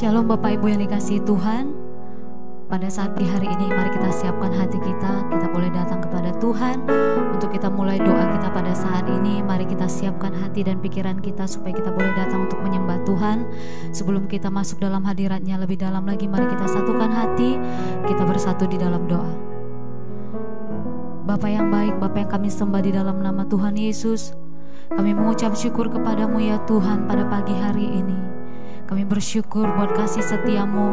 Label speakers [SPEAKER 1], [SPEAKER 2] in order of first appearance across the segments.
[SPEAKER 1] Shalom Bapak Ibu yang dikasihi Tuhan. Pada saat di hari ini mari kita siapkan hati kita. Kita boleh datang kepada Tuhan untuk kita mulai doa kita pada saat ini. Mari kita siapkan hati dan pikiran kita supaya kita boleh datang untuk menyembah Tuhan. Sebelum kita masuk dalam hadirat-Nya lebih dalam lagi, mari kita satukan hati. Kita bersatu di dalam doa. Bapa yang baik, Bapa yang kami sembah di dalam nama Tuhan Yesus, kami mengucap syukur kepadamu ya Tuhan pada pagi hari ini. Kami bersyukur buat kasih setiamu,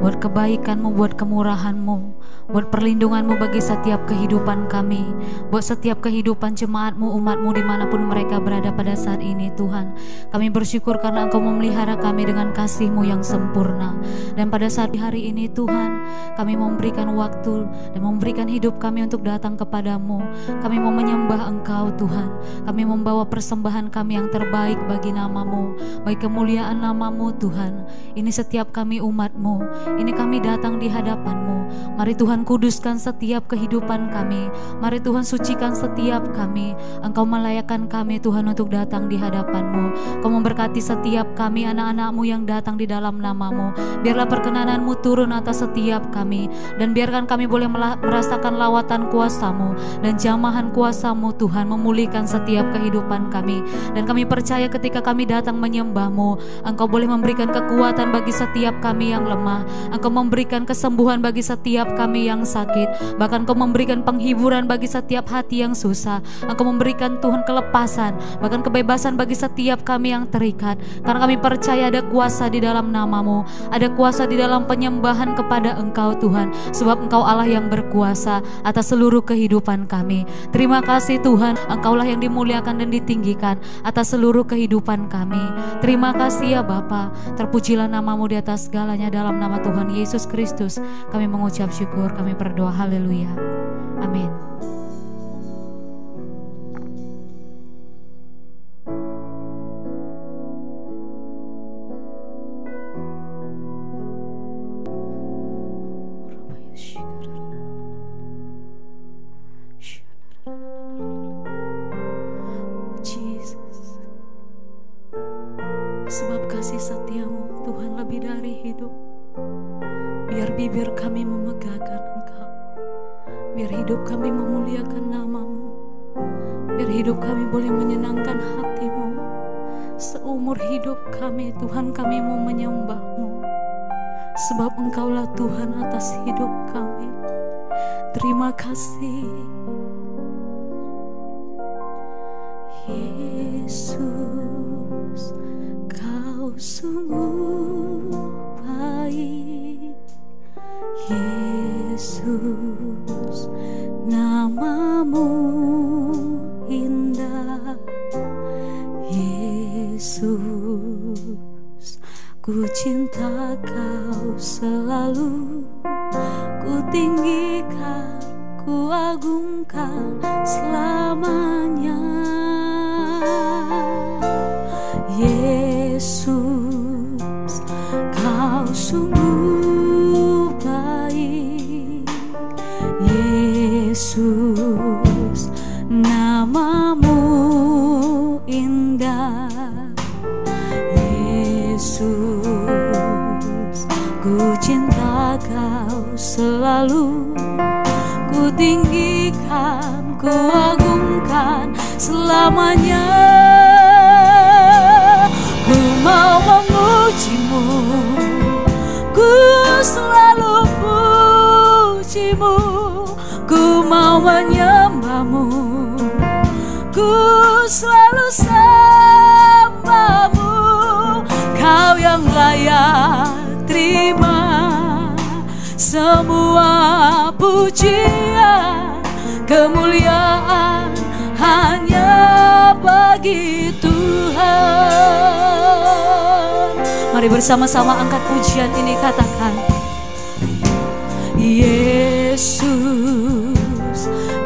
[SPEAKER 1] buat kebaikanmu, buat kemurahanmu, buat perlindunganmu bagi setiap kehidupan kami, buat setiap kehidupan jemaatmu, umatmu dimanapun mereka berada pada saat ini Tuhan. Kami bersyukur karena Engkau memelihara kami dengan kasih-Mu yang sempurna. Dan pada saat hari ini Tuhan, kami memberikan waktu dan memberikan hidup kami untuk datang kepadamu. Kami mau menyembah Engkau Tuhan. Kami membawa persembahan kami yang terbaik bagi nama-Mu, bagi kemuliaan nama-Mu Tuhan. Ini setiap kami umat-Mu, ini kami datang di hadapan-Mu. Mari Tuhan kuduskan setiap kehidupan kami. Mari Tuhan sucikan setiap kami. Engkau melayakkan kami Tuhan untuk datang di hadapan-Mu. Engkau memberkati setiap kami anak-anak-Mu yang datang di dalam nama-Mu. Biarlah perkenanan-Mu turun atas setiap kami, dan biarkan kami boleh merasakan lawatan kuasa-Mu dan jamahan kuasa-Mu Tuhan memulihkan setiap kehidupan kami. Dan kami percaya ketika kami datang menyembah-Mu, Engkau boleh memberikan kekuatan bagi setiap kami yang lemah. Engkau memberikan kesembuhan bagi setiap kami yang sakit. Bahkan Engkau memberikan penghiburan bagi setiap hati yang susah. Engkau memberikan Tuhan kelepasan, bahkan kebebasan bagi setiap kami yang terikat. Karena kami percaya ada kuasa di dalam nama-Mu, ada kuasa di dalam penyembahan kepada Engkau Tuhan. Sebab Engkau Allah yang berkuasa atas seluruh kehidupan kami. Terima kasih Tuhan, Engkaulah yang dimuliakan dan ditinggikan atas seluruh kehidupan kami. Terima kasih ya Bapa. Terpujilah nama-Mu di atas segalanya. Dalam nama Tuhan Yesus Kristus kami mengucap syukur, kami berdoa, haleluya, amin. Sebab kasih setia-Mu Tuhan lebih dari hidup. Biar bibir kami memegahkan Engkau, biar hidup kami memuliakan nama-Mu, biar hidup kami boleh menyenangkan hati-Mu. Seumur hidup kami Tuhan, kami mau menyembah-Mu, sebab Engkaulah Tuhan atas hidup kami. Terima kasih Yesus, Kau sungguh baik. Yesus, nama-Mu indah. Yesus, ku cinta Kau selalu. Ku tinggikan, ku agungkan selamanya. Yesus, Kau sungguh baik. Yesus, nama-Mu indah. Yesus, ku cinta Kau selalu. Ku tinggikan, ku agungkan selamanya. Ku mau memuji-Mu, ku selalu puji-Mu. Ku mau menyembah-Mu, ku selalu sembah-Mu. Kau yang layak terima semua pujian, kemuliaan hanya bagi Tuhan. Mari bersama-sama angkat pujian ini, katakan: Yesus,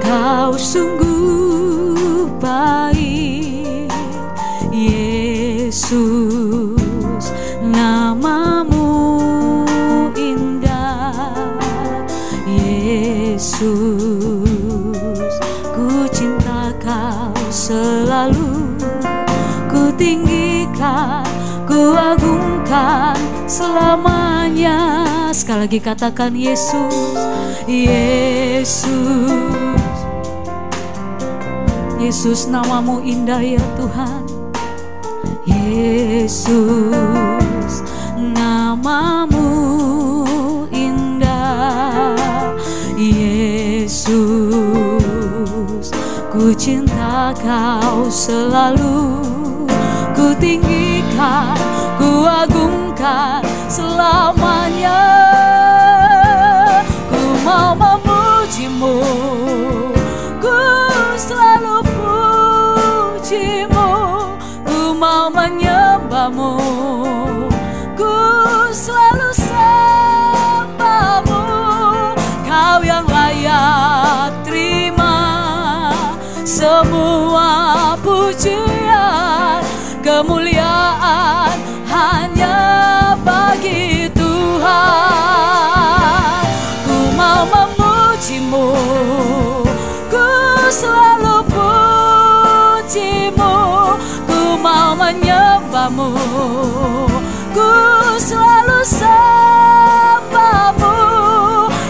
[SPEAKER 1] Kau sungguh baik. Yesus, nama-Mu indah. Yesus, ku cinta Kau selalu. Ku tinggikan, ku agungkan selamanya. Sekali lagi katakan Yesus, Yesus. Yesus, namamu indah ya Tuhan. Yesus, namamu indah. Yesus, ku cinta kau selalu, ku tinggikan, ku agungkan selamanya. Ku mau memujimu, ku selalu pujimu, ku mau menyembahmu, ku selalu sembahmu. Kau yang layak terima semua pujian, kemuliaan hanya bagi Tuhan. Ku mau memujimu, ku selalu pujimu, ku mau menyembahmu, ku selalu sembahmu.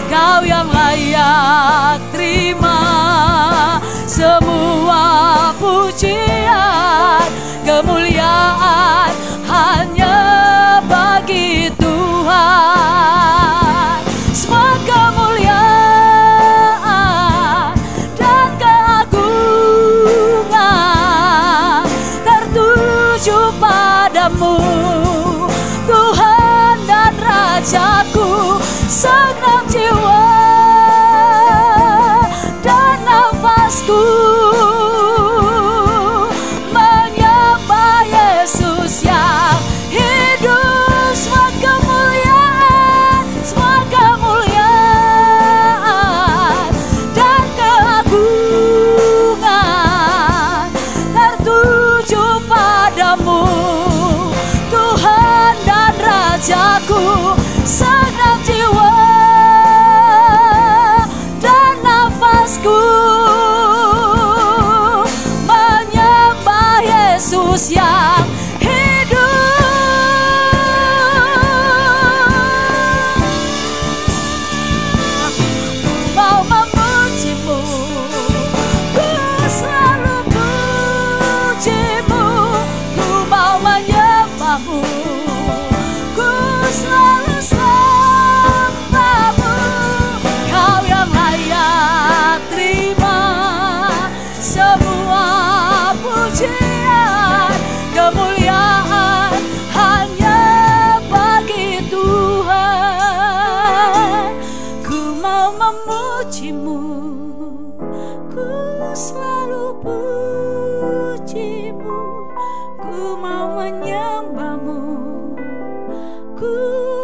[SPEAKER 1] Kau yang layak terima semua pujian, kemuliaan hanya bagi Tuhan. Semua kemuliaan dan keagungan tertuju padamu, Tuhan dan Rajaku. Segenap jiwa dan nafasku menyembah Yesus yang hidup. Semua kemuliaan, semua kemuliaan dan keagungan tertuju padamu, Tuhan dan Rajaku. Segenap jiwa dan nafasku menyembah Yesus yang hidup. Mau memujimu, ku selalu pujimu, ku mau menyembahmu, ku selalu sembahmu. Kau yang layak terima semua pujian, kemuliaan hanya bagi Tuhan. Ku mau memujimu, ku selalu pujimu, ku mau menyembahmu, ku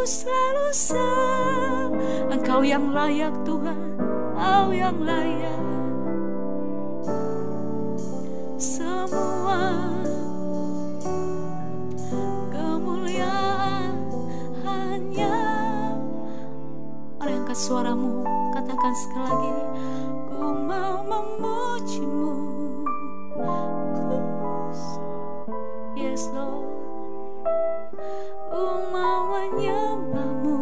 [SPEAKER 1] selalu sembah. Engkau yang layak Tuhan, Engkau yang layak. Semua kemuliaan hanya. Mari angkat suaramu, katakan sekali lagi. Ku mau memujimu, yes Lord. Ku mau menyembahmu,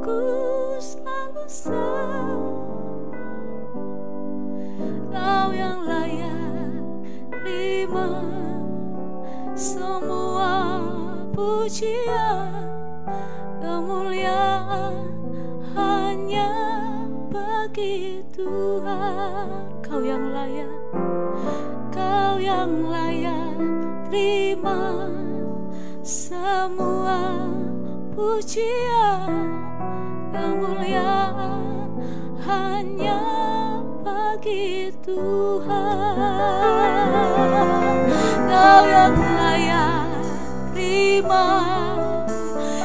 [SPEAKER 1] ku selalu Kau yang layak terima semua pujian, kemuliaan hanya bagi Tuhan. Kau yang layak, Kau yang layak terima semua pujian, kemuliaan hanya bagi Tuhan. Kau yang layak terima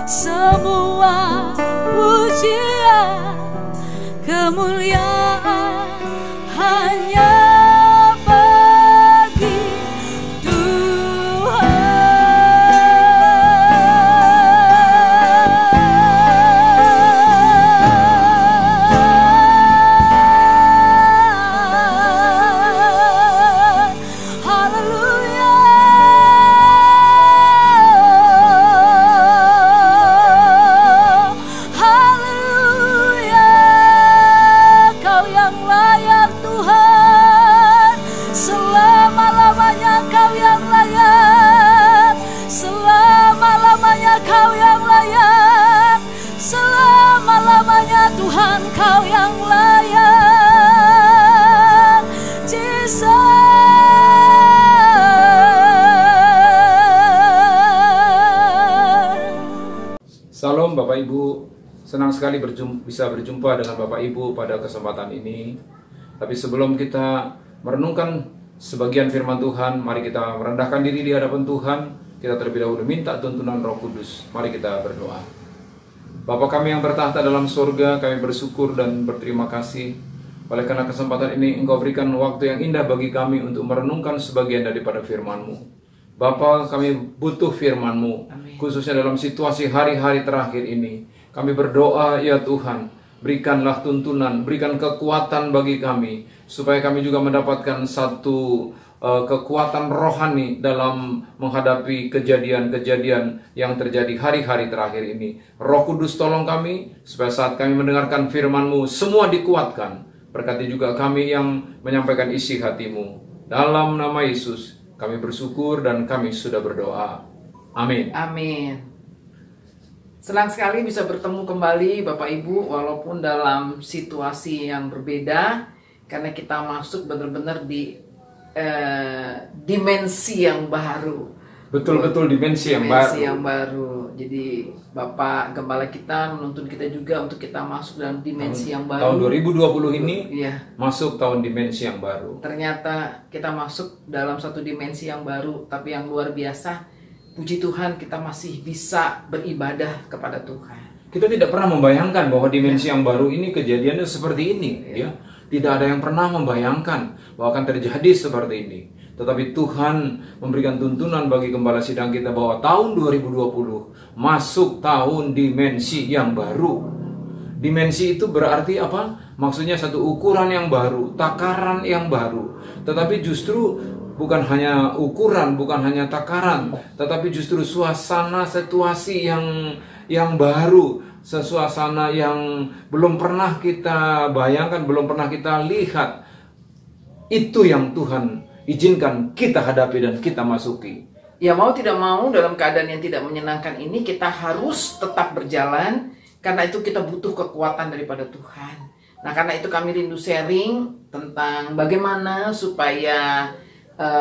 [SPEAKER 1] semua pujian, kemuliaan hanya bagi Tuhan. Haleluya.
[SPEAKER 2] Bapak Ibu, senang sekali bisa berjumpa dengan Bapak Ibu pada kesempatan ini. Tapi sebelum kita merenungkan sebagian firman Tuhan, mari kita merendahkan diri di hadapan Tuhan. Kita terlebih dahulu minta tuntunan Roh Kudus. Mari kita berdoa. Bapa kami yang bertahta dalam surga, kami bersyukur dan berterima kasih oleh karena kesempatan ini Engkau berikan waktu yang indah bagi kami untuk merenungkan sebagian daripada firman-Mu. Bapa, kami butuh firman-Mu, khususnya dalam situasi hari-hari terakhir ini. Kami berdoa, ya Tuhan, berikanlah tuntunan, berikan kekuatan bagi kami, supaya kami juga mendapatkan satu kekuatan rohani dalam menghadapi kejadian-kejadian yang terjadi hari-hari terakhir ini. Roh Kudus tolong kami, supaya saat kami mendengarkan firman-Mu, semua dikuatkan. Berkati juga kami yang menyampaikan isi hati-Mu. Dalam nama Yesus, kami bersyukur dan kami sudah berdoa. Amin.
[SPEAKER 3] Amin. Senang sekali bisa bertemu kembali Bapak Ibu, walaupun dalam situasi yang berbeda, karena kita masuk benar-benar di dimensi yang baru.
[SPEAKER 2] Betul-betul dimensi yang
[SPEAKER 3] baru. Jadi Bapak Gembala kita menuntun kita juga untuk kita masuk dalam dimensi yang baru.
[SPEAKER 2] Tahun 2020 ini
[SPEAKER 3] iya,
[SPEAKER 2] masuk tahun dimensi yang baru.
[SPEAKER 3] Ternyata kita masuk dalam satu dimensi yang baru, tapi yang luar biasa. Puji Tuhan kita masih bisa beribadah kepada Tuhan.
[SPEAKER 2] Kita tidak pernah membayangkan bahwa dimensi yang baru ini kejadiannya seperti ini, ya. Tidak ada yang pernah membayangkan bahwa akan terjadi seperti ini. Tetapi Tuhan memberikan tuntunan bagi gembala sidang kita bahwa tahun 2020 masuk tahun dimensi yang baru. Dimensi itu berarti apa? Maksudnya satu ukuran yang baru, takaran yang baru. Tetapi justru bukan hanya ukuran, bukan hanya takaran, tetapi justru suasana situasi yang baru. Suasana yang belum pernah kita bayangkan, belum pernah kita lihat. Itu yang Tuhan izinkan kita hadapi dan kita masuki.
[SPEAKER 3] Ya mau tidak mau dalam keadaan yang tidak menyenangkan ini kita harus tetap berjalan. Karena itu kita butuh kekuatan daripada Tuhan. Nah karena itu kami rindu sharing tentang bagaimana supaya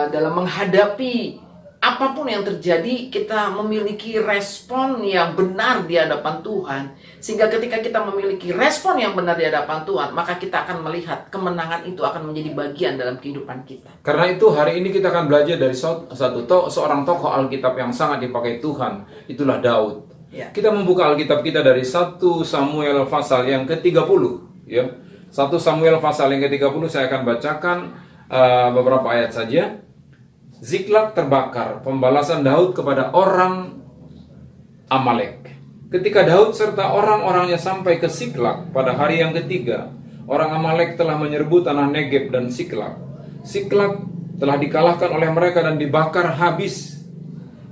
[SPEAKER 3] dalam menghadapi apapun yang terjadi, kita memiliki respon yang benar di hadapan Tuhan. Sehingga ketika kita memiliki respon yang benar di hadapan Tuhan, maka kita akan melihat kemenangan itu akan menjadi bagian dalam kehidupan kita.
[SPEAKER 2] Karena itu hari ini kita akan belajar dari seorang tokoh Alkitab yang sangat dipakai Tuhan. Itulah Daud.
[SPEAKER 3] Ya.
[SPEAKER 2] Kita membuka Alkitab kita dari 1 Samuel pasal yang ke-30. Ya. 1 Samuel pasal yang ke-30 saya akan bacakan beberapa ayat saja. Ziklag terbakar, pembalasan Daud kepada orang Amalek. Ketika Daud serta orang-orangnya sampai ke Ziklag pada hari yang ketiga, orang Amalek telah menyerbu tanah Negeb dan Ziklag. Ziklag telah dikalahkan oleh mereka dan dibakar habis.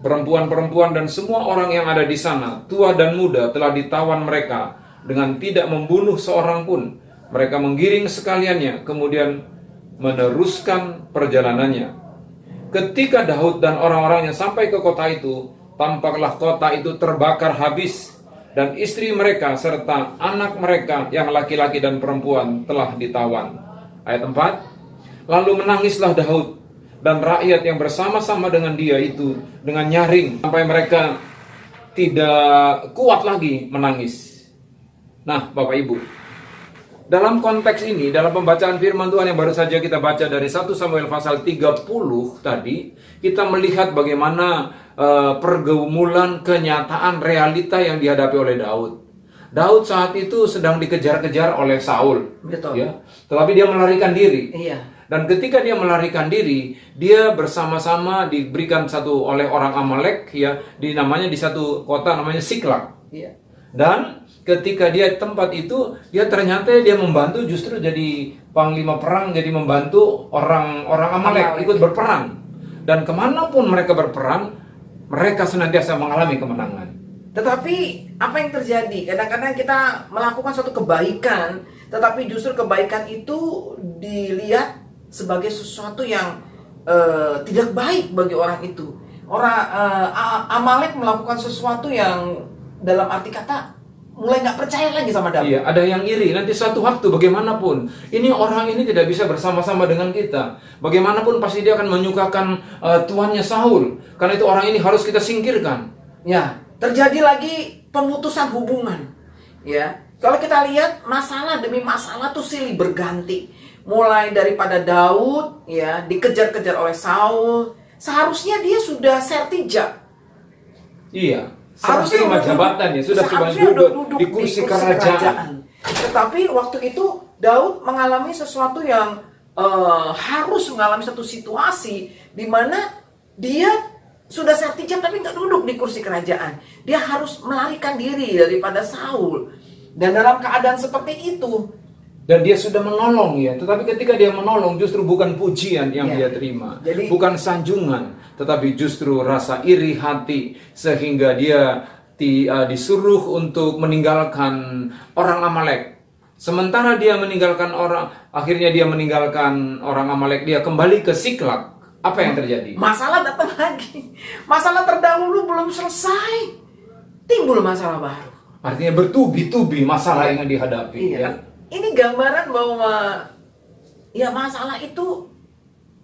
[SPEAKER 2] Perempuan-perempuan dan semua orang yang ada di sana, tua dan muda, telah ditawan mereka dengan tidak membunuh seorang pun. Mereka menggiring sekaliannya, kemudian meneruskan perjalanannya. Ketika Daud dan orang-orangnya sampai ke kota itu, tampaklah kota itu terbakar habis, dan istri mereka serta anak mereka yang laki-laki dan perempuan telah ditawan. Ayat 4. Lalu menangislah Daud dan rakyat yang bersama-sama dengan dia itu dengan nyaring, sampai mereka tidak kuat lagi menangis. Nah, Bapak Ibu, dalam konteks ini, dalam pembacaan firman Tuhan yang baru saja kita baca dari 1 Samuel pasal 30 tadi, kita melihat bagaimana pergumulan kenyataan realita yang dihadapi oleh Daud. Daud saat itu sedang dikejar-kejar oleh Saul.
[SPEAKER 3] Betul.
[SPEAKER 2] Ya, tetapi dia melarikan diri.
[SPEAKER 3] Iya.
[SPEAKER 2] Dan ketika dia melarikan diri, dia bersama-sama diberikan satu oleh orang Amalek, ya, namanya di satu kota namanya Ziklag.
[SPEAKER 3] Iya.
[SPEAKER 2] Dan ketika dia tempat itu, dia ternyata dia membantu, justru jadi panglima perang, jadi membantu orang-orang Amalek ikut berperang. Dan kemanapun mereka berperang, mereka senantiasa mengalami kemenangan.
[SPEAKER 3] Tetapi apa yang terjadi? Kadang-kadang kita melakukan suatu kebaikan, tetapi justru kebaikan itu dilihat sebagai sesuatu yang tidak baik bagi orang itu. Orang Amalek melakukan sesuatu yang dalam arti kata mulai nggak percaya lagi sama Daud.
[SPEAKER 2] Iya, ada yang iri. Nanti suatu waktu bagaimanapun, ini orang ini tidak bisa bersama-sama dengan kita. Bagaimanapun pasti dia akan menyukakan tuannya Saul. Karena itu orang ini harus kita singkirkan.
[SPEAKER 3] Ya. terjadi lagi pemutusan hubungan. Ya, kalau kita lihat masalah demi masalah tuh silih berganti. Mulai daripada Daud, ya, dikejar-kejar oleh Saul. Seharusnya dia sudah sertijab.
[SPEAKER 2] Iya.
[SPEAKER 3] Harusnya
[SPEAKER 2] terima jabatan ya, sudah duduk di kursi kerajaan.
[SPEAKER 3] Tetapi waktu itu Daud mengalami sesuatu yang harus mengalami satu situasi di mana dia sudah sertijab tapi nggak duduk di kursi kerajaan. Dia harus melarikan diri daripada Saul. Dan dalam keadaan seperti itu,
[SPEAKER 2] dan dia sudah menolong ya, tetapi ketika dia menolong justru bukan pujian yang dia terima, bukan sanjungan, tetapi justru rasa iri hati sehingga dia disuruh untuk meninggalkan orang Amalek. Sementara dia akhirnya dia meninggalkan orang Amalek, dia kembali ke Siklag. Apa yang terjadi?
[SPEAKER 3] Masalah datang lagi. Masalah terdahulu belum selesai, timbul masalah baru.
[SPEAKER 2] Artinya bertubi-tubi masalah yang dihadapi.
[SPEAKER 3] Iya.
[SPEAKER 2] Ya?
[SPEAKER 3] Ini gambaran bahwa ya masalah itu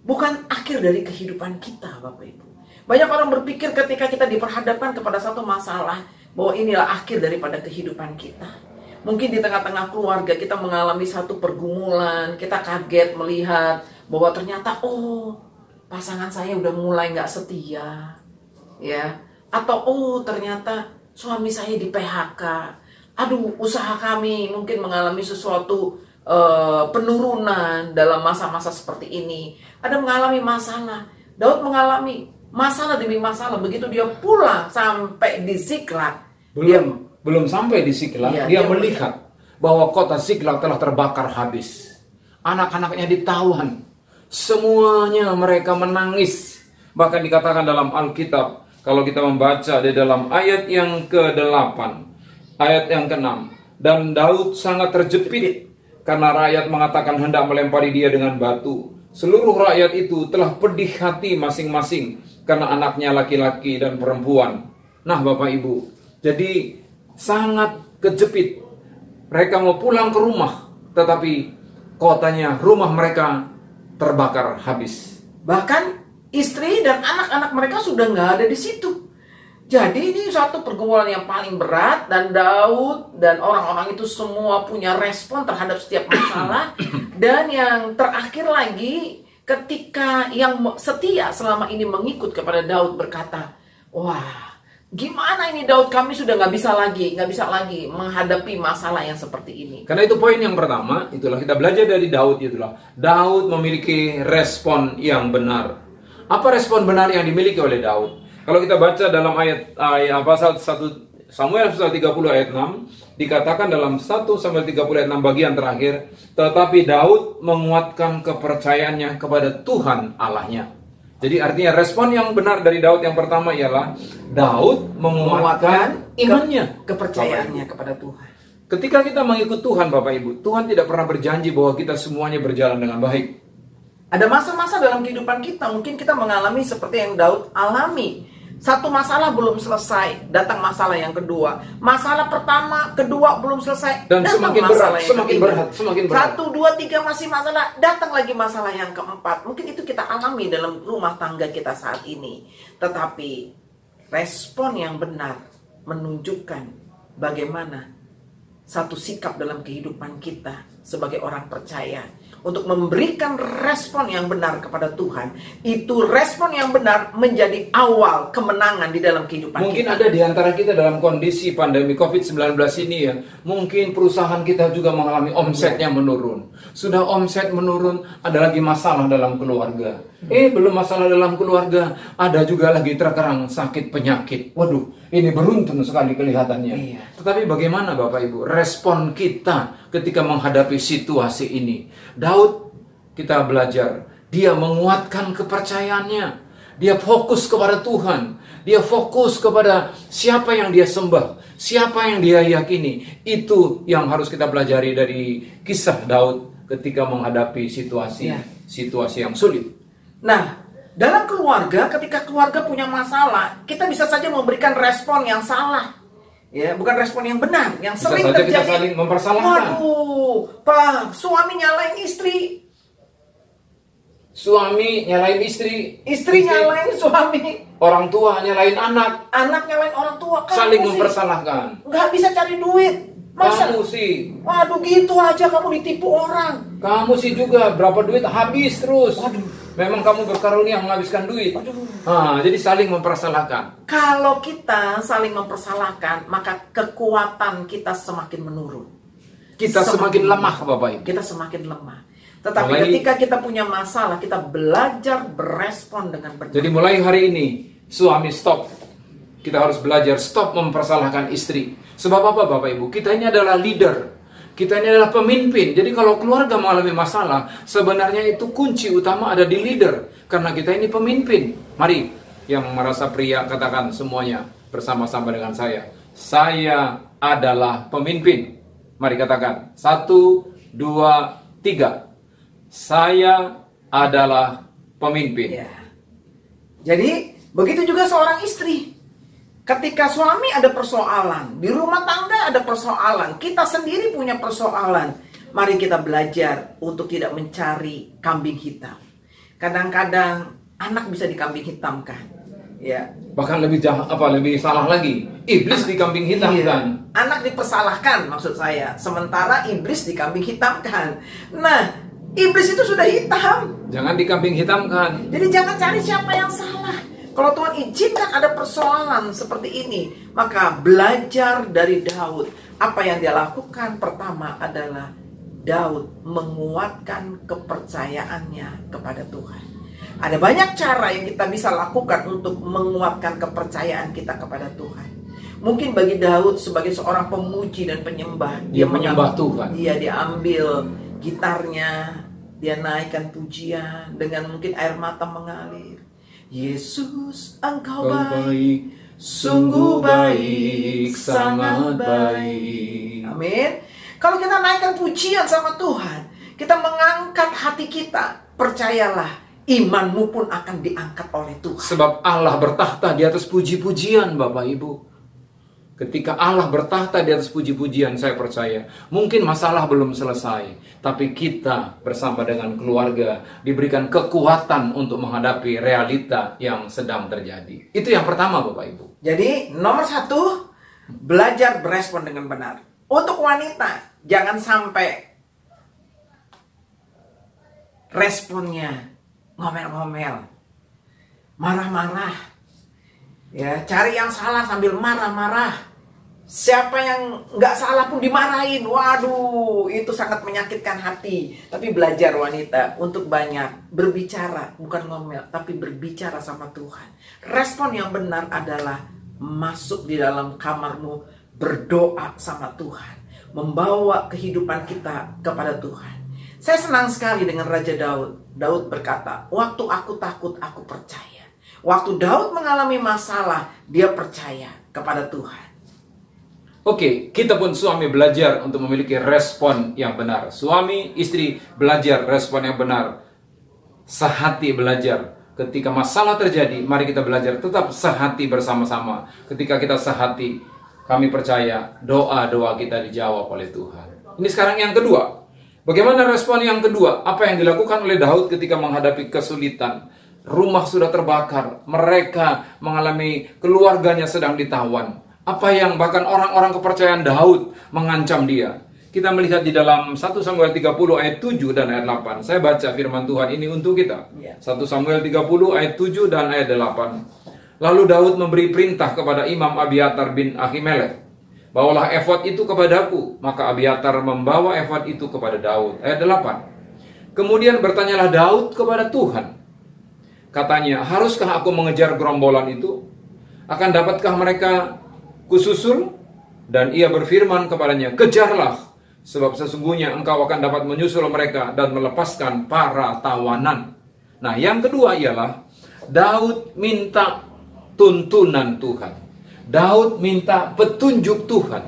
[SPEAKER 3] bukan akhir dari kehidupan kita, Bapak Ibu. Banyak orang berpikir ketika kita diperhadapkan kepada satu masalah bahwa inilah akhir daripada kehidupan kita. Mungkin di tengah-tengah keluarga kita mengalami satu pergumulan, kita kaget melihat bahwa ternyata pasangan saya udah mulai nggak setia, ya, atau ternyata suami saya di PHK. Aduh, usaha kami mungkin mengalami sesuatu penurunan dalam masa-masa seperti ini. Ada mengalami masalah. Daud mengalami masalah demi masalah. Begitu dia pulang sampai di Siklag,
[SPEAKER 2] belum sampai di Siklag, dia melihat bahwa kota Siklag telah terbakar habis. Anak-anaknya ditawan. Semuanya mereka menangis. Bahkan dikatakan dalam Alkitab, kalau kita membaca di dalam ayat yang ke-8, ayat yang ke-6, dan Daud sangat terjepit karena rakyat mengatakan hendak melempari dia dengan batu. Seluruh rakyat itu telah pedih hati masing-masing karena anaknya laki-laki dan perempuan. Nah, Bapak Ibu, jadi sangat kejepit. Mereka mau pulang ke rumah, tetapi kotanya, rumah mereka terbakar habis.
[SPEAKER 3] Bahkan istri dan anak-anak mereka sudah nggak ada di situ. Jadi ini suatu pergumulan yang paling berat, dan Daud dan orang-orang itu semua punya respon terhadap setiap masalah. Dan yang terakhir lagi, ketika yang setia selama ini mengikut kepada Daud berkata, wah, gimana ini Daud, kami sudah nggak bisa lagi menghadapi masalah yang seperti ini.
[SPEAKER 2] Karena itu poin yang pertama, itulah kita belajar dari Daud, itulah Daud memiliki respon yang benar. Apa respon benar yang dimiliki oleh Daud? Kalau kita baca dalam ayat pasal 1 Samuel 30 ayat 6, dikatakan dalam 1 Samuel 30 ayat 6 bagian terakhir, tetapi Daud menguatkan kepercayaannya kepada Tuhan Allahnya. Jadi artinya respon yang benar dari Daud yang pertama ialah Daud menguatkan imannya,
[SPEAKER 3] kepercayaannya kepada Tuhan.
[SPEAKER 2] Ketika kita mengikut Tuhan, Bapak Ibu, Tuhan tidak pernah berjanji bahwa kita semuanya berjalan dengan baik.
[SPEAKER 3] Ada masa-masa dalam kehidupan kita, mungkin kita mengalami seperti yang Daud alami. Satu masalah belum selesai, datang masalah yang kedua. Masalah pertama, kedua belum selesai,
[SPEAKER 2] dan semakin berat, semakin berat.
[SPEAKER 3] 1, 2, 3 masih masalah, datang lagi masalah yang keempat. Mungkin itu kita alami dalam rumah tangga kita saat ini. Tetapi respon yang benar menunjukkan bagaimana satu sikap dalam kehidupan kita sebagai orang percaya untuk memberikan respon yang benar kepada Tuhan. Itu respon yang benar menjadi awal kemenangan di dalam kehidupan
[SPEAKER 2] mungkin
[SPEAKER 3] kita.
[SPEAKER 2] Ada di antara kita dalam kondisi pandemi COVID-19 ini ya, mungkin perusahaan kita juga mengalami omsetnya menurun. Sudah omset menurun, ada lagi masalah dalam keluarga. Belum masalah dalam keluarga, ada juga lagi terkerang sakit penyakit. Waduh, ini beruntun sekali kelihatannya.
[SPEAKER 3] Iya.
[SPEAKER 2] Tetapi bagaimana Bapak Ibu respon kita ketika menghadapi situasi ini? Daud, kita belajar, dia menguatkan kepercayaannya. Dia fokus kepada Tuhan. Dia fokus kepada siapa yang dia sembah, siapa yang dia yakini. Itu yang harus kita pelajari dari kisah Daud ketika menghadapi situasi yang sulit.
[SPEAKER 3] Nah, dalam keluarga, ketika keluarga punya masalah, kita bisa saja memberikan respon yang salah. Ya, bukan respon yang benar, yang
[SPEAKER 2] bisa
[SPEAKER 3] sering
[SPEAKER 2] saja
[SPEAKER 3] terjadi.
[SPEAKER 2] Kita saling mempersalahkan.
[SPEAKER 3] Waduh, Pak, suami nyalain istri.
[SPEAKER 2] Suami nyalain istri,
[SPEAKER 3] Istri nyalain suami,
[SPEAKER 2] orang tua nyalain anak,
[SPEAKER 3] anak nyalain orang tua.
[SPEAKER 2] saling mempersalahkan.
[SPEAKER 3] Nggak bisa cari duit. Masa?
[SPEAKER 2] Kamu sih,
[SPEAKER 3] Waduh, gitu aja kamu ditipu orang.
[SPEAKER 2] kamu sih juga berapa duit habis terus.
[SPEAKER 3] Waduh.
[SPEAKER 2] Memang kamu berkarunia menghabiskan duit.
[SPEAKER 3] Waduh.
[SPEAKER 2] Jadi saling mempersalahkan.
[SPEAKER 3] Kalau kita saling mempersalahkan, maka kekuatan kita semakin menurun.
[SPEAKER 2] Kita semakin lemah, Bapak Ibu.
[SPEAKER 3] Kita semakin lemah. Tetapi
[SPEAKER 2] Mulai-
[SPEAKER 3] ketika kita punya masalah, kita belajar berespon dengan benar.
[SPEAKER 2] Jadi mulai hari ini, suami stop. Kita harus belajar stop mempersalahkan istri. Sebab apa, Bapak Ibu? Kita ini adalah leader. Kita ini adalah pemimpin. Jadi kalau keluarga mengalami masalah, sebenarnya itu kunci utama ada di leader. Karena kita ini pemimpin. Mari, yang merasa pria katakan semuanya bersama-sama dengan saya. Saya adalah pemimpin. Mari katakan. 1, 2, 3. Saya adalah pemimpin.
[SPEAKER 3] Ya. Jadi, begitu juga seorang istri. Ketika suami ada persoalan, di rumah tangga ada persoalan, kita sendiri punya persoalan, mari kita belajar untuk tidak mencari kambing hitam. Kadang-kadang anak bisa dikambing hitamkan, ya.
[SPEAKER 2] Bahkan lebih jahat, lebih salah lagi. Iblis dikambing hitamkan.
[SPEAKER 3] Iya. Anak dipersalahkan maksud saya, sementara iblis dikambing hitamkan. Nah, iblis itu sudah hitam.
[SPEAKER 2] Jangan dikambing hitamkan.
[SPEAKER 3] Jadi jangan cari siapa yang salah. Kalau Tuhan izinkan ada persoalan seperti ini, maka belajar dari Daud. Apa yang dia lakukan pertama adalah Daud menguatkan kepercayaannya kepada Tuhan. Ada banyak cara yang kita bisa lakukan untuk menguatkan kepercayaan kita kepada Tuhan. Mungkin bagi Daud sebagai seorang pemuji dan penyembah,
[SPEAKER 2] Dia menyembah Tuhan.
[SPEAKER 3] Dia diambil gitarnya, dia naikkan pujian dengan mungkin air mata mengalir. Yesus, Engkau baik, sungguh baik, sangat baik. Amin. Kalau kita naikkan pujian sama Tuhan, kita mengangkat hati kita, percayalah, imanmu pun akan diangkat oleh Tuhan.
[SPEAKER 2] Sebab Allah bertahta di atas puji-pujian, Bapak Ibu. Ketika Allah bertahta di atas puji-pujian, saya percaya mungkin masalah belum selesai, tapi kita bersama dengan keluarga diberikan kekuatan untuk menghadapi realita yang sedang terjadi. Itu yang pertama, Bapak Ibu.
[SPEAKER 3] Jadi nomor 1, belajar berespon dengan benar. Untuk wanita, jangan sampai responnya ngomel-ngomel, marah-marah, ya, cari yang salah sambil marah-marah. Siapa yang nggak salah pun dimarahin. Waduh, itu sangat menyakitkan hati. Tapi belajar wanita untuk banyak berbicara, bukan ngomel, tapi berbicara sama Tuhan. Respon yang benar adalah masuk di dalam kamarmu, berdoa sama Tuhan, membawa kehidupan kita kepada Tuhan. Saya senang sekali dengan Raja Daud. Daud berkata, waktu aku takut, aku percaya. Waktu Daud mengalami masalah, dia percaya kepada Tuhan.
[SPEAKER 2] Oke, kita pun suami belajar untuk memiliki respon yang benar. Suami, istri belajar respon yang benar. Sehati belajar. Ketika masalah terjadi, mari kita belajar tetap sehati bersama-sama. Ketika kita sehati, kami percaya doa-doa kita dijawab oleh Tuhan. Ini sekarang yang kedua. Bagaimana respon yang kedua? Apa yang dilakukan oleh Daud ketika menghadapi kesulitan? Rumah sudah terbakar, mereka mengalami keluarganya sedang ditawan. Apa yang bahkan orang-orang kepercayaan Daud mengancam dia. Kita melihat di dalam 1 Samuel 30 ayat 7 dan ayat 8. Saya baca firman Tuhan ini untuk kita. 1 Samuel 30 ayat 7 dan ayat 8. Lalu Daud memberi perintah kepada Imam Abiatar bin Ahimelek, bawalah efod itu kepadaku. Maka Abiatar membawa efod itu kepada Daud. Ayat 8. Kemudian bertanyalah Daud kepada Tuhan. Katanya, haruskah aku mengejar gerombolan itu? Akan dapatkah mereka kususul? Dan ia berfirman kepadanya, kejarlah, sebab sesungguhnya engkau akan dapat menyusul mereka dan melepaskan para tawanan. Nah, yang kedua ialah Daud minta tuntunan Tuhan. Daud minta petunjuk Tuhan.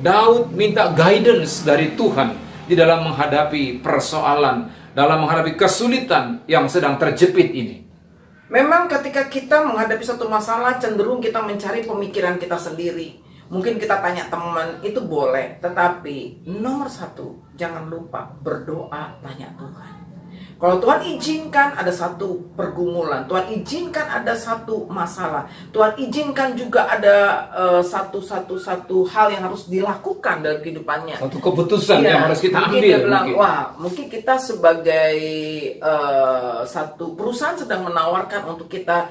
[SPEAKER 2] Daud minta guidance dari Tuhan di dalam menghadapi persoalan, dalam menghadapi kesulitan yang sedang terjepit ini.
[SPEAKER 3] Memang ketika kita menghadapi satu masalah, cenderung kita mencari pemikiran kita sendiri. Mungkin kita tanya teman, itu boleh. Tetapi nomor 1, jangan lupa berdoa, tanya Tuhan. Kalau Tuhan izinkan ada satu pergumulan, Tuhan izinkan ada satu masalah, Tuhan izinkan juga ada satu hal yang harus dilakukan dalam kehidupannya.
[SPEAKER 2] Satu keputusan
[SPEAKER 3] Iya,
[SPEAKER 2] yang harus kita
[SPEAKER 3] mungkin
[SPEAKER 2] ambil.
[SPEAKER 3] dia bilang, wah, mungkin kita sebagai satu perusahaan sedang menawarkan untuk kita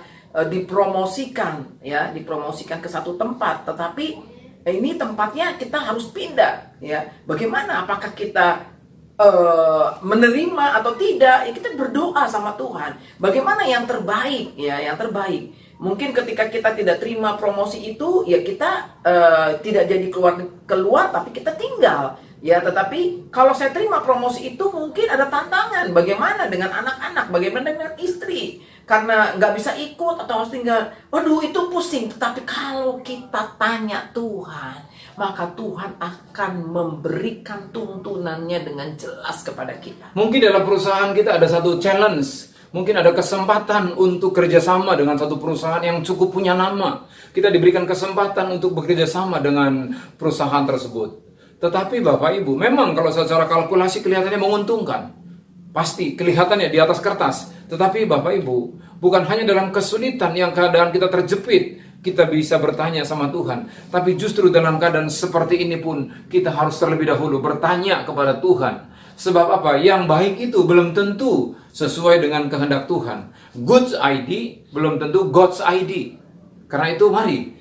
[SPEAKER 3] dipromosikan, ya, dipromosikan ke satu tempat, tetapi ini tempatnya kita harus pindah, ya. Bagaimana? Apakah kita menerima atau tidak? Ya, kita berdoa sama Tuhan. Bagaimana yang terbaik, ya, yang terbaik. Mungkin ketika kita tidak terima promosi itu, ya kita tidak jadi keluar, tapi kita tinggal. Ya, tetapi kalau saya terima promosi itu mungkin ada tantangan. Bagaimana dengan anak-anak? Bagaimana dengan istri? Karena nggak bisa ikut atau harus tinggal. Waduh, itu pusing. Tetapi kalau kita tanya Tuhan, maka Tuhan akan memberikan tuntunannya dengan jelas kepada kita.
[SPEAKER 2] Mungkin dalam perusahaan kita ada satu challenge. Mungkin ada kesempatan untuk kerjasama dengan satu perusahaan yang cukup punya nama. Kita diberikan kesempatan untuk bekerja sama dengan perusahaan tersebut. Tetapi Bapak Ibu, memang kalau secara kalkulasi kelihatannya menguntungkan. Pasti kelihatannya di atas kertas. Tetapi Bapak Ibu, bukan hanya dalam kesulitan yang keadaan kita terjepit, kita bisa bertanya sama Tuhan. Tapi justru dalam keadaan seperti ini pun, kita harus terlebih dahulu bertanya kepada Tuhan. Sebab apa? Yang baik itu belum tentu sesuai dengan kehendak Tuhan. Good ID belum tentu God's ID. Karena itu mari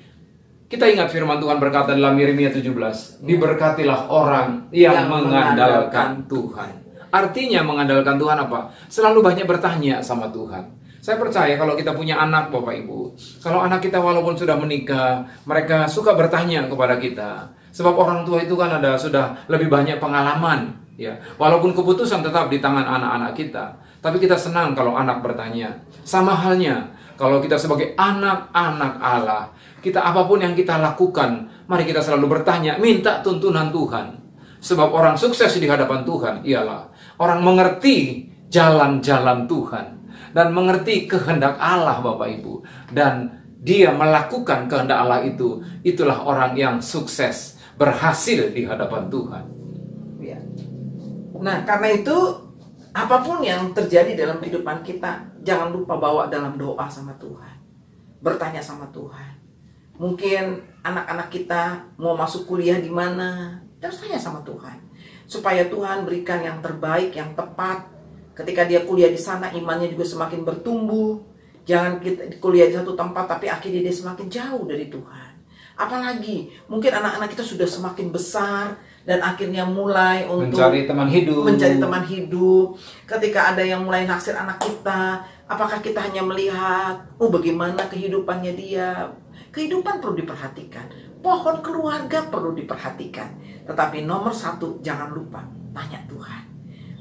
[SPEAKER 2] kita ingat firman Tuhan berkata dalam Yeremia 17, diberkatilah orang yang mengandalkan Tuhan. Artinya mengandalkan Tuhan apa? Selalu banyak bertanya sama Tuhan. Saya percaya kalau kita punya anak, Bapak Ibu, kalau anak kita walaupun sudah menikah, mereka suka bertanya kepada kita. Sebab orang tua itu kan sudah lebih banyak pengalaman, ya. Walaupun keputusan tetap di tangan anak-anak kita, tapi kita senang kalau anak bertanya. Sama halnya kalau kita sebagai anak-anak Allah, kita apapun yang kita lakukan, mari kita selalu bertanya, minta tuntunan Tuhan. Sebab orang sukses di hadapan Tuhan ialah orang mengerti jalan-jalan Tuhan dan mengerti kehendak Allah, Bapak Ibu, dan dia melakukan kehendak Allah itu. Itulah orang yang sukses, berhasil di hadapan Tuhan.
[SPEAKER 3] Ya. Nah, karena itu apapun yang terjadi dalam kehidupan kita, jangan lupa bawa dalam doa sama Tuhan, bertanya sama Tuhan. Mungkin anak-anak kita mau masuk kuliah di mana, terus tanya sama Tuhan, supaya Tuhan berikan yang terbaik, yang tepat. Ketika dia kuliah di sana, imannya juga semakin bertumbuh. Jangan kita kuliah di satu tempat, tapi akhirnya dia semakin jauh dari Tuhan. Apalagi, mungkin anak-anak kita sudah semakin besar, dan akhirnya mulai untuk
[SPEAKER 2] mencari teman hidup.
[SPEAKER 3] Ketika ada yang mulai naksir anak kita, apakah kita hanya melihat, bagaimana kehidupannya dia? Kehidupan perlu diperhatikan. Pohon keluarga perlu diperhatikan. Tetapi nomor satu, jangan lupa tanya Tuhan.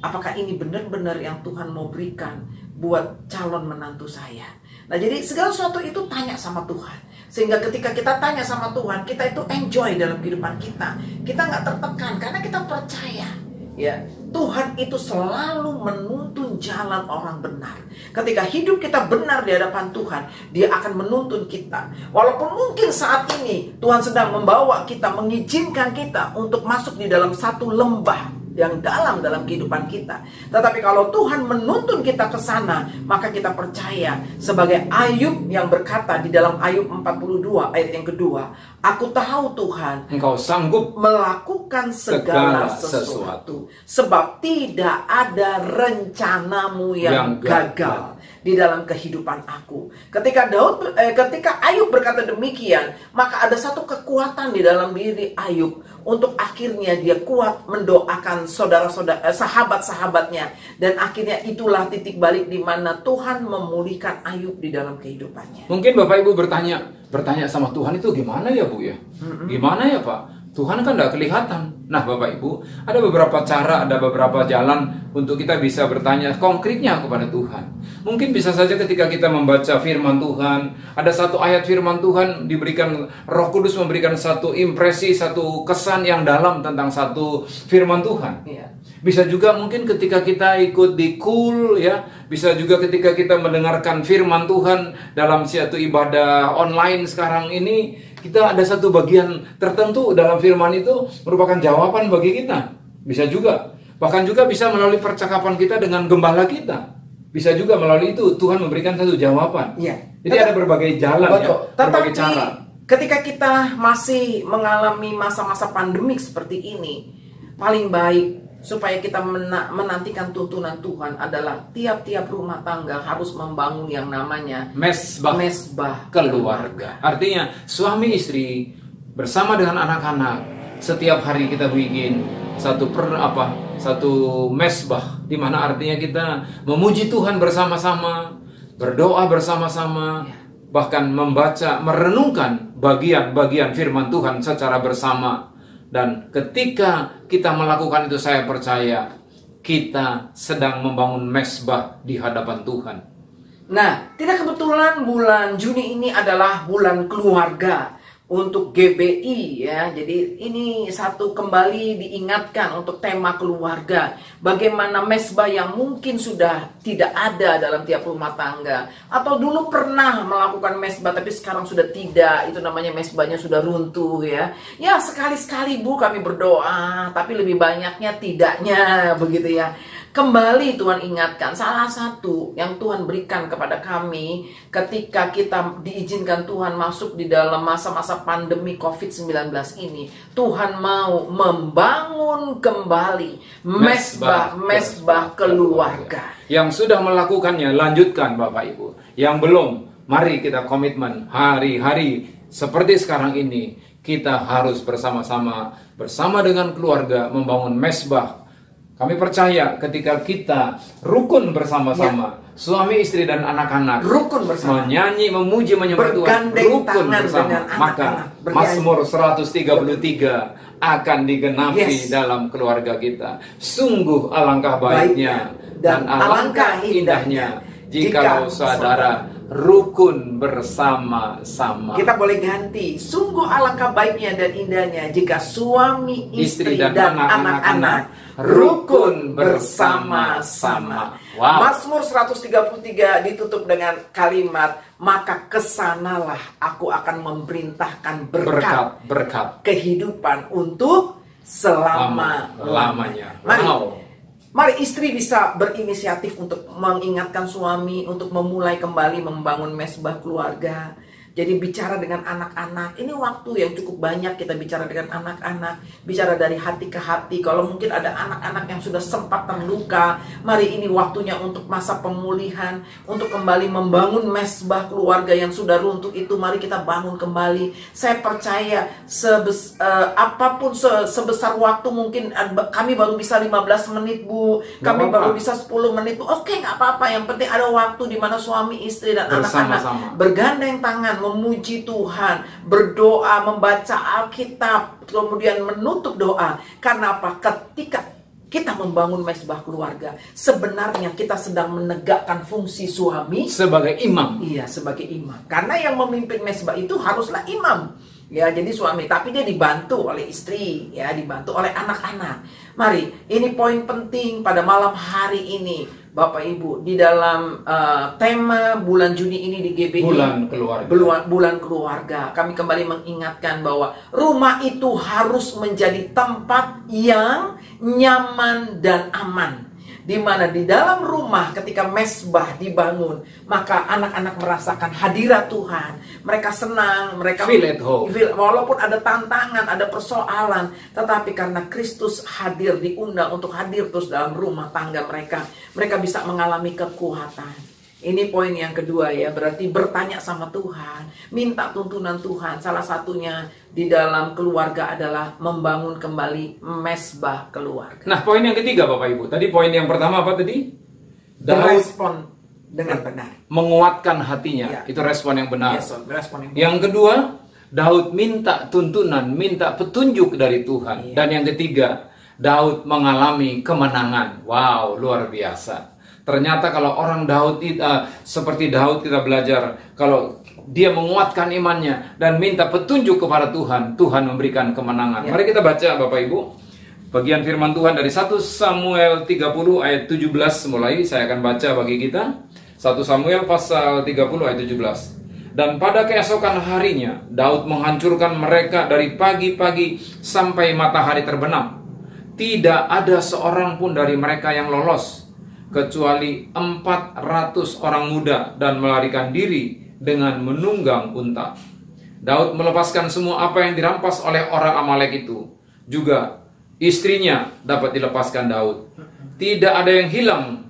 [SPEAKER 3] Apakah ini benar-benar yang Tuhan mau berikan buat calon menantu saya? Nah, jadi segala sesuatu itu tanya sama Tuhan. Sehingga ketika kita tanya sama Tuhan, kita itu enjoy dalam kehidupan kita. Kita nggak tertekan karena kita percaya, ya, Tuhan itu selalu menuntun jalan orang benar. Ketika hidup kita benar di hadapan Tuhan, dia akan menuntun kita. Walaupun mungkin saat ini Tuhan sedang membawa kita, mengizinkan kita untuk masuk di dalam satu lembah yang dalam kehidupan kita. Tetapi kalau Tuhan menuntun kita ke sana, maka kita percaya sebagai Ayub yang berkata di dalam Ayub 42 ayat yang kedua, aku tahu Tuhan,
[SPEAKER 2] Engkau sanggup
[SPEAKER 3] melakukan segala sesuatu, sebab tidak ada rencanamu yang gagal di dalam kehidupan aku. Ketika Ayub berkata demikian, maka ada satu kekuatan di dalam diri Ayub untuk akhirnya dia kuat mendoakan sahabat-sahabatnya, dan akhirnya itulah titik balik di mana Tuhan memulihkan Ayub di dalam kehidupannya.
[SPEAKER 2] Mungkin Bapak Ibu bertanya sama Tuhan, itu gimana ya Bu ya? Gimana ya Pak? Tuhan kan tidak kelihatan. Nah Bapak Ibu, ada beberapa cara, ada beberapa jalan untuk kita bisa bertanya konkretnya kepada Tuhan. Mungkin bisa saja ketika kita membaca firman Tuhan, ada satu ayat firman Tuhan, diberikan Roh Kudus memberikan satu impresi, satu kesan yang dalam tentang satu firman Tuhan.
[SPEAKER 3] Iya.
[SPEAKER 2] Bisa juga mungkin ketika kita ikut di KUL, ya, bisa juga ketika kita mendengarkan firman Tuhan dalam suatu ibadah online sekarang ini, kita ada satu bagian tertentu dalam firman itu merupakan jawaban bagi kita. Bisa juga Bahkan juga bisa melalui percakapan kita dengan gembala kita. Bisa juga melalui itu Tuhan memberikan satu jawaban.
[SPEAKER 3] Iya.
[SPEAKER 2] Jadi ada berbagai jalan,
[SPEAKER 3] betul.
[SPEAKER 2] ya, berbagai
[SPEAKER 3] Tetapi
[SPEAKER 2] cara.
[SPEAKER 3] ketika kita masih mengalami masa-masa pandemik seperti ini, paling baik supaya kita menantikan tuntunan Tuhan adalah tiap-tiap rumah tangga harus membangun yang namanya mesbah
[SPEAKER 2] keluarga. Artinya suami istri bersama dengan anak-anak setiap hari kita bikin satu mesbah, di mana artinya kita memuji Tuhan bersama-sama, berdoa bersama-sama, bahkan membaca, merenungkan bagian-bagian firman Tuhan secara bersama. Dan ketika kita melakukan itu, saya percaya kita sedang membangun mesbah di hadapan Tuhan.
[SPEAKER 3] Nah, tidak kebetulan bulan Juni ini adalah bulan keluarga untuk GBI ya. Jadi ini satu kembali diingatkan untuk tema keluarga. Bagaimana mesbah yang mungkin sudah tidak ada dalam tiap rumah tangga, atau dulu pernah melakukan mesbah tapi sekarang sudah tidak. Itu namanya mesbahnya sudah runtuh ya. Ya, sekali-sekali Bu kami berdoa, tapi lebih banyaknya tidaknya begitu ya. Kembali Tuhan ingatkan, salah satu yang Tuhan berikan kepada kami ketika kita diizinkan Tuhan masuk di dalam masa-masa pandemi COVID-19 ini, Tuhan mau membangun kembali mesbah keluarga.
[SPEAKER 2] Yang sudah melakukannya, lanjutkan Bapak Ibu. Yang belum, mari kita komitmen hari-hari seperti sekarang ini, kita harus bersama-sama dengan keluarga membangun mesbah. Kami percaya ketika kita rukun bersama-sama, suami istri dan anak-anak
[SPEAKER 3] rukun bersama,
[SPEAKER 2] menyanyi, memuji, menyembah Tuhan, rukun bersama, maka Mazmur 133 akan digenapi dalam keluarga kita. Sungguh alangkah baiknya dan alangkah indahnya jika saudara rukun bersama-sama.
[SPEAKER 3] Kita boleh ganti, sungguh alangkah baiknya dan indahnya jika suami, istri dan anak-anak rukun bersama-sama.
[SPEAKER 2] Wow.
[SPEAKER 3] Mazmur 133 ditutup dengan kalimat, maka kesanalah aku akan memerintahkan berkat kehidupan untuk selama-lamanya. Mari istri bisa berinisiatif untuk mengingatkan suami untuk memulai kembali membangun mesbah keluarga. Jadi bicara dengan anak-anak, ini waktu yang cukup banyak kita bicara dengan anak-anak, bicara dari hati ke hati. Kalau mungkin ada anak-anak yang sudah sempat terluka, mari ini waktunya untuk masa pemulihan, untuk kembali membangun mesbah keluarga yang sudah runtuh itu. Mari kita bangun kembali. Saya percaya apapun sebesar waktu, mungkin kami baru bisa 15 menit Bu, kami baru bisa 10 menit Bu. Oke, nggak apa-apa. Yang penting ada waktu di mana suami, istri dan anak-anak bergandeng tangan, memuji Tuhan, berdoa, membaca Alkitab, kemudian menutup doa. Karena apa? Ketika kita membangun mesbah keluarga, sebenarnya kita sedang menegakkan fungsi suami
[SPEAKER 2] sebagai imam.
[SPEAKER 3] Iya, sebagai imam. Karena yang memimpin mesbah itu haruslah imam. Ya, jadi suami, tapi dia dibantu oleh istri, ya, dibantu oleh anak-anak. Mari, ini poin penting pada malam hari ini. Bapak Ibu, di dalam tema bulan Juni ini di GBI, bulan keluarga, kami kembali mengingatkan bahwa rumah itu harus menjadi tempat yang nyaman dan aman. Di mana di dalam rumah ketika mesbah dibangun, maka anak-anak merasakan hadirat Tuhan. Mereka senang, mereka
[SPEAKER 2] feel at home.
[SPEAKER 3] Walaupun ada tantangan, ada persoalan, tetapi karena Kristus hadir, diundang untuk hadir terus dalam rumah tangga mereka, mereka bisa mengalami kekuatan. Ini poin yang kedua ya, berarti bertanya sama Tuhan, minta tuntunan Tuhan. Salah satunya di dalam keluarga adalah membangun kembali mesbah keluarga.
[SPEAKER 2] Nah, poin yang ketiga Bapak Ibu, tadi poin yang pertama apa tadi?
[SPEAKER 3] Respon dengan benar,
[SPEAKER 2] menguatkan hatinya, itu respon yang benar.
[SPEAKER 3] Respon yang benar.
[SPEAKER 2] Yang kedua, Daud minta tuntunan, minta petunjuk dari Tuhan. Dan yang ketiga, Daud mengalami kemenangan. Wow, luar biasa. Ternyata kalau orang seperti Daud kita belajar, kalau dia menguatkan imannya dan minta petunjuk kepada Tuhan, Tuhan memberikan kemenangan. Mari kita baca Bapak Ibu bagian firman Tuhan dari 1 Samuel 30 ayat 17 mulai. Saya akan baca bagi kita 1 Samuel pasal 30 ayat 17. Dan pada keesokan harinya Daud menghancurkan mereka dari pagi-pagi sampai matahari terbenam. tidak ada seorang pun dari mereka yang lolos, kecuali 400 orang muda dan melarikan diri dengan menunggang unta. Daud melepaskan semua apa yang dirampas oleh orang Amalek itu. Juga istrinya dapat dilepaskan Daud. Tidak ada yang hilang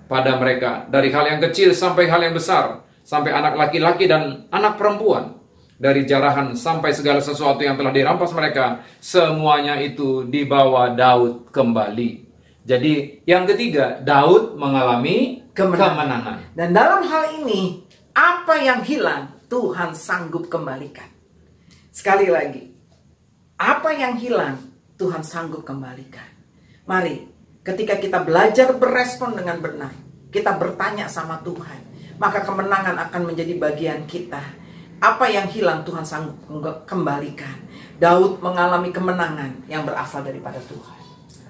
[SPEAKER 2] pada mereka, dari hal yang kecil sampai hal yang besar, sampai anak laki-laki dan anak perempuan. Dari jarahan sampai segala sesuatu yang telah dirampas mereka, semuanya itu dibawa Daud kembali. Jadi yang ketiga, Daud mengalami kemenangan.
[SPEAKER 3] Dan dalam hal ini, apa yang hilang, Tuhan sanggup kembalikan. Sekali lagi, apa yang hilang, Tuhan sanggup kembalikan. Mari, ketika kita belajar berespon dengan benar, kita bertanya sama Tuhan, maka kemenangan akan menjadi bagian kita. Apa yang hilang Tuhan sanggup kembalikan. Daud mengalami kemenangan yang berasal daripada Tuhan.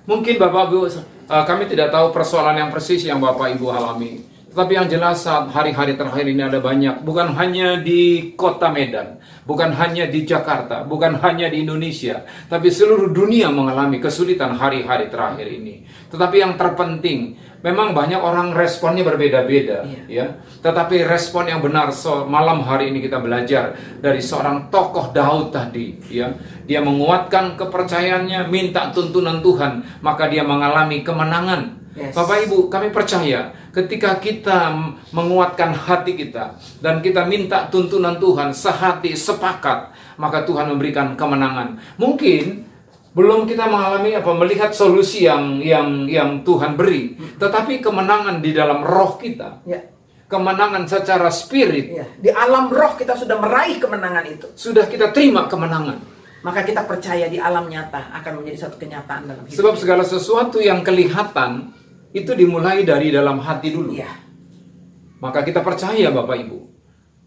[SPEAKER 2] Mungkin Bapak Ibu, kami tidak tahu persoalan yang persis yang Bapak Ibu alami. Tetapi yang jelas saat hari-hari terakhir ini ada banyak. Bukan hanya di kota Medan, bukan hanya di Jakarta, bukan hanya di Indonesia, tapi seluruh dunia mengalami kesulitan hari-hari terakhir ini. Tetapi yang terpenting, memang banyak orang responnya berbeda-beda, ya. Tetapi respon yang benar, malam hari ini kita belajar dari seorang tokoh Daud tadi, ya. Dia menguatkan kepercayaannya, minta tuntunan Tuhan, maka dia mengalami kemenangan. Bapak Ibu, kami percaya ketika kita menguatkan hati kita dan kita minta tuntunan Tuhan sehati, sepakat, maka Tuhan memberikan kemenangan. Mungkin belum kita mengalami melihat solusi yang Tuhan beri, tetapi kemenangan di dalam roh kita, kemenangan secara spirit,
[SPEAKER 3] di alam roh kita sudah meraih kemenangan itu.
[SPEAKER 2] Sudah kita terima kemenangan.
[SPEAKER 3] Maka kita percaya di alam nyata akan menjadi satu kenyataan dalam hidup.
[SPEAKER 2] Sebab segala sesuatu yang kelihatan itu dimulai dari dalam hati dulu. Maka kita percaya Bapak Ibu,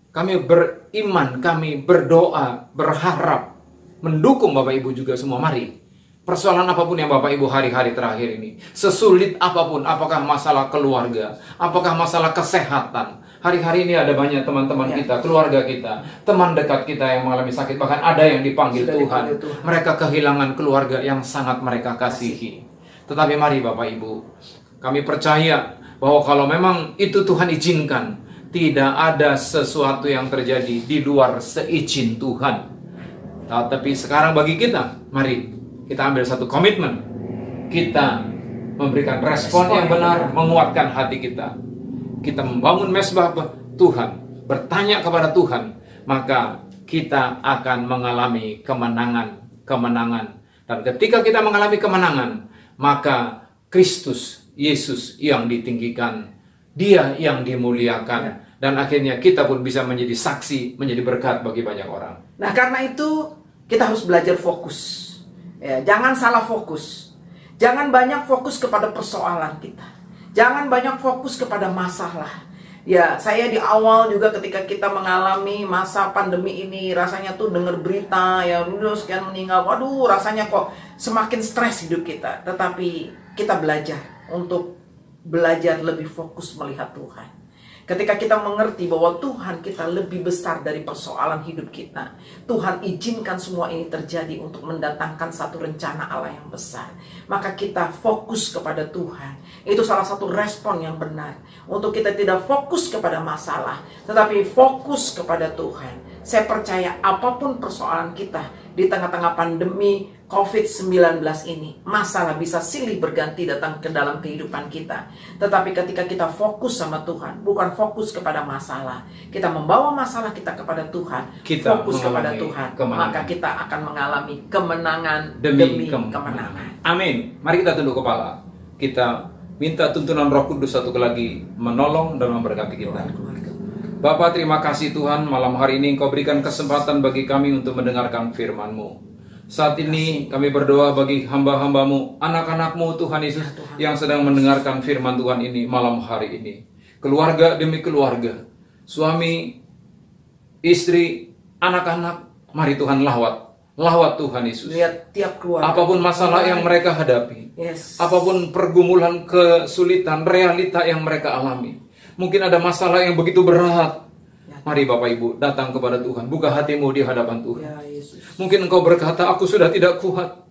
[SPEAKER 2] kami beriman, kami berdoa, berharap, mendukung Bapak Ibu juga semua. Mari, persoalan apapun yang Bapak Ibu hari-hari terakhir ini, sesulit apapun, apakah masalah keluarga, apakah masalah kesehatan. Hari-hari ini ada banyak teman-teman kita, keluarga kita, teman dekat kita yang mengalami sakit, bahkan ada yang dipanggil Tuhan. Mereka kehilangan keluarga yang sangat mereka kasihi. Tetapi mari Bapak Ibu, kami percaya bahwa kalau memang itu Tuhan izinkan, tidak ada sesuatu yang terjadi di luar seizin Tuhan. Tapi sekarang bagi kita, mari kita ambil satu komitmen. Kita memberikan respon yang benar, menguatkan hati kita. Kita membangun mesbah Tuhan, bertanya kepada Tuhan, maka kita akan mengalami kemenangan. Dan ketika kita mengalami kemenangan, maka Kristus Yesus yang ditinggikan, Dia yang dimuliakan, dan akhirnya kita pun bisa menjadi saksi, menjadi berkat bagi banyak orang.
[SPEAKER 3] Nah, karena itu kita harus belajar fokus. Jangan salah fokus. Jangan banyak fokus kepada persoalan kita. Jangan banyak fokus kepada masalah. Saya di awal juga ketika kita mengalami masa pandemi ini, rasanya tuh dengar berita sekian meninggal, waduh, rasanya kok semakin stres hidup kita. Tetapi kita belajar untuk belajar lebih fokus melihat Tuhan. Ketika kita mengerti bahwa Tuhan kita lebih besar dari persoalan hidup kita, Tuhan izinkan semua ini terjadi untuk mendatangkan satu rencana Allah yang besar. Maka kita fokus kepada Tuhan. Itu salah satu respon yang benar. Untuk kita tidak fokus kepada masalah, tetapi fokus kepada Tuhan. Saya percaya apapun persoalan kita di tengah-tengah pandemi COVID-19 ini, masalah bisa silih berganti datang ke dalam kehidupan kita. Tetapi ketika kita fokus sama Tuhan, bukan fokus kepada masalah, kita membawa masalah kita kepada Tuhan, fokus kepada Tuhan, maka kita akan mengalami kemenangan demi kemenangan.
[SPEAKER 2] Amin. Mari kita tunduk kepala. Kita minta tuntunan Roh Kudus satu lagi menolong dan memberkati kita. Bapa, terima kasih Tuhan, malam hari ini Engkau berikan kesempatan bagi kami untuk mendengarkan firman-Mu. Saat ini kami berdoa bagi hamba-hamba-Mu, anak-anak-Mu Tuhan Yesus yang sedang mendengarkan firman Tuhan ini malam hari ini. Keluarga demi keluarga, suami, istri, anak-anak, mari Tuhan lawat Tuhan Yesus.
[SPEAKER 3] Lihat tiap keluarga.
[SPEAKER 2] Apapun masalah yang mereka hadapi, apapun pergumulan, kesulitan, realita yang mereka alami. Mungkin ada masalah yang begitu berat. Mari Bapak Ibu datang kepada Tuhan. Buka hatimu di hadapan Tuhan. Mungkin engkau berkata, aku sudah tidak kuat.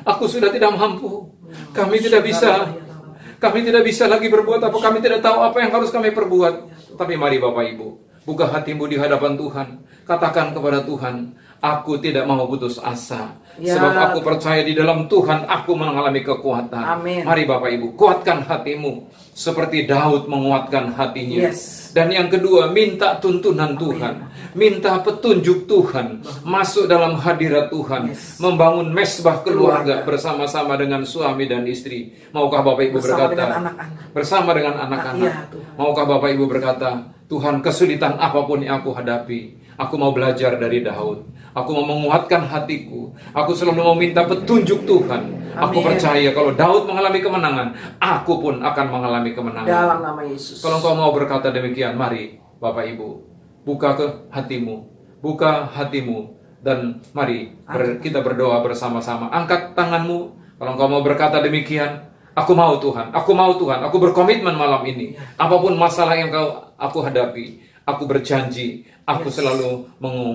[SPEAKER 2] Aku sudah tidak mampu. Kami tidak bisa. Kami tidak bisa lagi berbuat apa. Kami tidak tahu apa yang harus kami perbuat. Tapi mari Bapak Ibu, buka hatimu di hadapan Tuhan. Katakan kepada Tuhan, aku tidak mau putus asa. Sebab aku percaya di dalam Tuhan aku mengalami kekuatan.
[SPEAKER 3] Amin.
[SPEAKER 2] Mari Bapak Ibu, kuatkan hatimu seperti Daud menguatkan hatinya. Dan yang kedua, minta tuntunan Tuhan. Minta petunjuk Tuhan. Masuk dalam hadirat Tuhan. Membangun mesbah keluarga bersama-sama dengan suami dan istri. Maukah Bapak Ibu berkata? Bersama dengan anak-anak. Maukah Bapak Ibu berkata, Tuhan, kesulitan apapun yang aku hadapi, aku mau belajar dari Daud. Aku mau menguatkan hatiku. Aku selalu mau minta petunjuk Tuhan. Aku percaya kalau Daud mengalami kemenangan, aku pun akan mengalami kemenangan.
[SPEAKER 3] Dalam nama Yesus.
[SPEAKER 2] Kalau engkau mau berkata demikian, mari Bapak Ibu, buka ke hatimu. Buka hatimu. Dan mari kita berdoa bersama-sama. Angkat tanganmu. Kalau engkau mau berkata demikian, aku mau Tuhan. Aku mau Tuhan. Aku berkomitmen malam ini. Apapun masalah yang aku hadapi, aku berjanji, aku selalu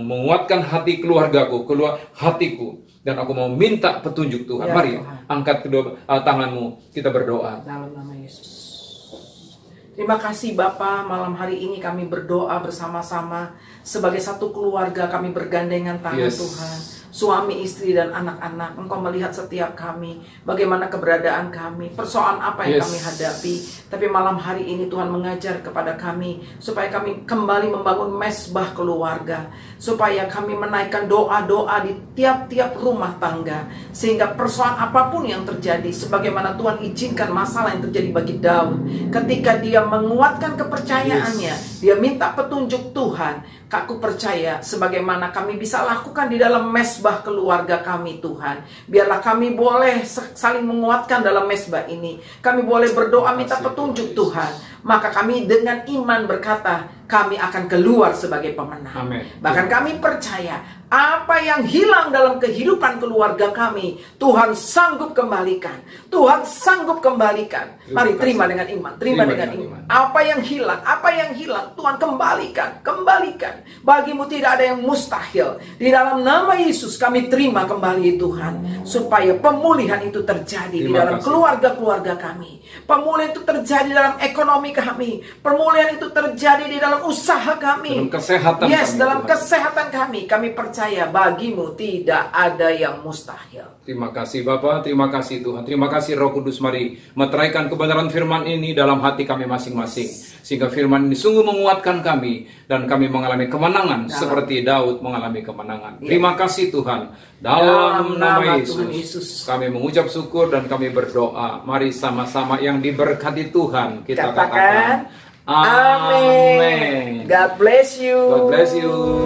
[SPEAKER 2] menguatkan hati keluargaku, hatiku, dan aku mau minta petunjuk Tuhan. Mari angkat kedua tanganmu, kita berdoa.
[SPEAKER 3] Dalam nama Yesus. Terima kasih Bapa, malam hari ini kami berdoa bersama-sama sebagai satu keluarga. Kami bergandengan tangan Tuhan. Suami, istri, dan anak-anak, Engkau melihat setiap kami, bagaimana keberadaan kami, persoalan apa yang kami hadapi. Tapi malam hari ini Tuhan mengajar kepada kami, supaya kami kembali membangun mesbah keluarga, supaya kami menaikkan doa-doa di tiap-tiap rumah tangga, sehingga persoalan apapun yang terjadi, sebagaimana Tuhan izinkan masalah yang terjadi bagi Daud, ketika dia menguatkan kepercayaannya, dia minta petunjuk Tuhan. Aku percaya sebagaimana kami bisa lakukan di dalam mesbah keluarga kami, Tuhan. Biarlah kami boleh saling menguatkan dalam mesbah ini. Kami boleh berdoa minta petunjuk Tuhan. Maka kami dengan iman berkata, kami akan keluar sebagai pemenang. Bahkan kami percaya apa yang hilang dalam kehidupan keluarga kami, Tuhan sanggup kembalikan. Tuhan sanggup kembalikan. Mari terima dengan iman. Terima dengan iman. Apa yang hilang, Tuhan kembalikan. Kembalikan. Bagimu tidak ada yang mustahil. Di dalam nama Yesus kami terima kembali Tuhan, supaya pemulihan itu terjadi di dalam keluarga-keluarga kami. Pemulihan itu terjadi dalam ekonomi kami. Pemulihan itu terjadi di dalam usaha kami.
[SPEAKER 2] Dalam kesehatan kami.
[SPEAKER 3] Dalam kesehatan kami. Kami percaya bagimu tidak ada yang mustahil.
[SPEAKER 2] Terima kasih Bapa, terima kasih Tuhan. Terima kasih Roh Kudus, mari meteraikan kebenaran firman ini dalam hati kami masing-masing. Sehingga firman ini sungguh menguatkan kami. Dan kami mengalami kemenangan seperti Daud mengalami kemenangan. Terima kasih Tuhan. Dalam nama Yesus kami mengucap syukur dan kami berdoa. Mari sama-sama yang diberkati Tuhan kita katakan. Amin.
[SPEAKER 3] God bless you.
[SPEAKER 2] God bless you.